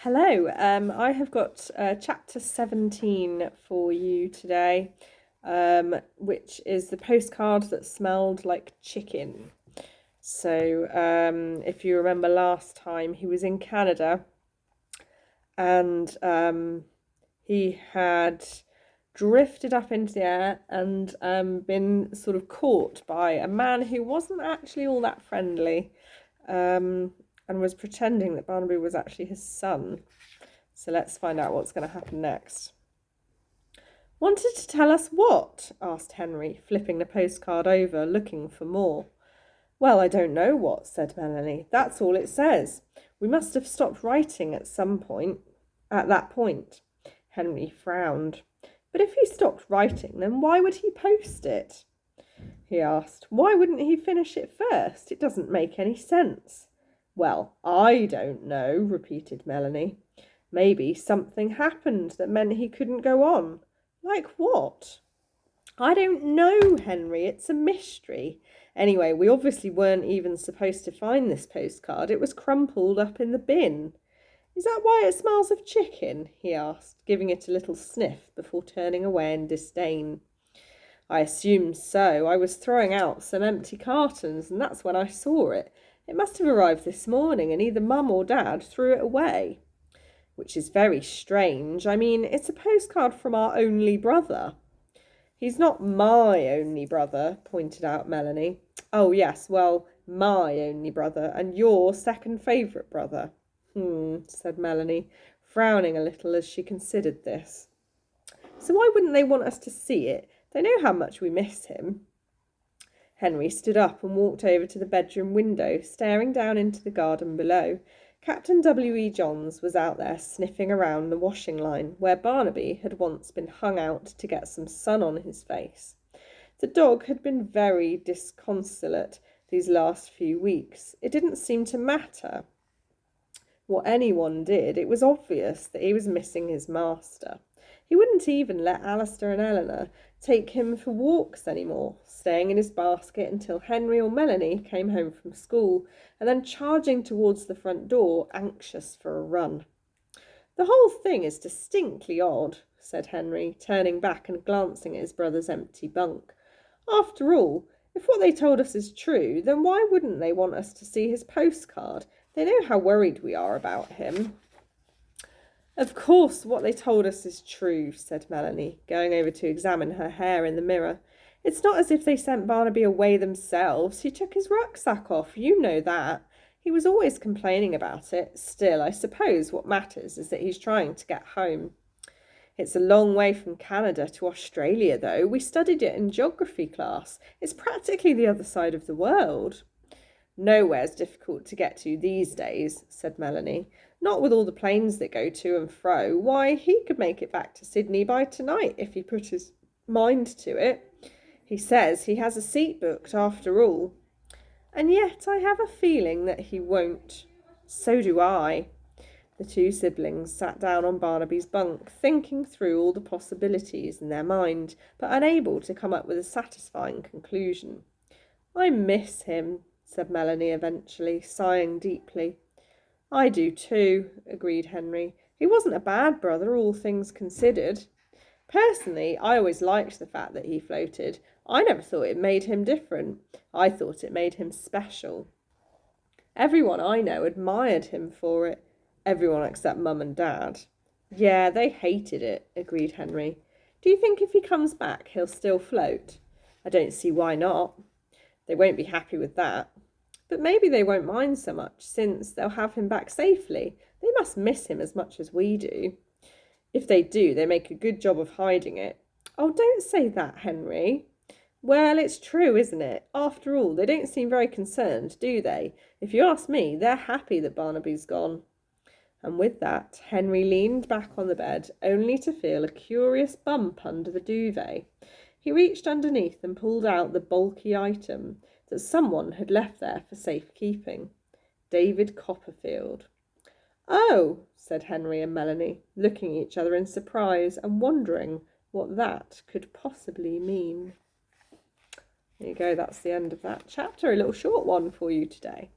Hello, I have got chapter 17 for you today, which is the postcard that smelled like chicken. So, if you remember last time, he was in Canada and he had drifted up into the air and been sort of caught by a man who wasn't actually all that friendly. And was pretending that Barnaby was actually his son. So let's find out what's going to happen next. Wanted to tell us what? Asked Henry, flipping the postcard over, looking for more. Well, I don't know what, said Melanie. That's all it says. We must have stopped writing at that point. Henry frowned. But if he stopped writing, then why would he post it? He asked. Why wouldn't he finish it first? It doesn't make any sense. Well, I don't know, repeated Melanie. Maybe something happened that meant he couldn't go on. Like what? I don't know, Henry. It's a mystery. Anyway, we obviously weren't even supposed to find this postcard. It was crumpled up in the bin. Is that why it smells of chicken? He asked, giving it a little sniff before turning away in disdain. I assume so. I was throwing out some empty cartons, and that's when I saw it. It must have arrived this morning, and either Mum or Dad threw it away. Which is very strange. I mean, it's a postcard from our only brother. He's not my only brother, pointed out Melanie. Oh, yes, well, my only brother, and your second favourite brother. Said Melanie, frowning a little as she considered this. So why wouldn't they want us to see it? They know how much we miss him. Henry stood up and walked over to the bedroom window, staring down into the garden below. Captain W.E. Johns was out there sniffing around the washing line, where Barnaby had once been hung out to get some sun on his face. The dog had been very disconsolate these last few weeks. It didn't seem to matter what anyone did. It was obvious that he was missing his master. He wouldn't even let Alistair and Eleanor take him for walks anymore, staying in his basket until Henry or Melanie came home from school, and then charging towards the front door, anxious for a run. The whole thing is distinctly odd, said Henry, turning back and glancing at his brother's empty bunk. After all, if what they told us is true, then why wouldn't they want us to see his postcard? They know how worried we are about him. Of course, what they told us is true, said Melanie, going over to examine her hair in the mirror. It's not as if they sent Barnaby away themselves. He took his rucksack off, you know that. He was always complaining about it. Still, I suppose what matters is that he's trying to get home. It's a long way from Canada to Australia, though. We studied it in geography class. It's practically the other side of the world. Nowhere's difficult to get to these days, said Melanie. Not with all the planes that go to and fro. Why, he could make it back to Sydney by tonight if he put his mind to it. He says he has a seat booked after all. And yet I have a feeling that he won't. So do I. The two siblings sat down on Barnaby's bunk, thinking through all the possibilities in their mind, but unable to come up with a satisfying conclusion. I miss him, said Melanie eventually, sighing deeply. I do too, agreed Henry. He wasn't a bad brother, all things considered. Personally, I always liked the fact that he floated. I never thought it made him different. I thought it made him special. Everyone I know admired him for it. Everyone except Mum and Dad. Yeah, they hated it, agreed Henry. Do you think if he comes back, he'll still float? I don't see why not. They won't be happy with that. But maybe they won't mind so much, since they'll have him back safely. They must miss him as much as we do. If they do, they make a good job of hiding it. Oh, don't say that, Henry. Well, it's true, isn't it? After all, they don't seem very concerned, do they? If you ask me, they're happy that Barnaby's gone. And with that, Henry leaned back on the bed, only to feel a curious bump under the duvet. He reached underneath and pulled out the bulky item that someone had left there for safekeeping. David Copperfield. Oh, said Henry and Melanie, looking at each other in surprise and wondering what that could possibly mean. There you go, that's the end of that chapter. A little short one for you today.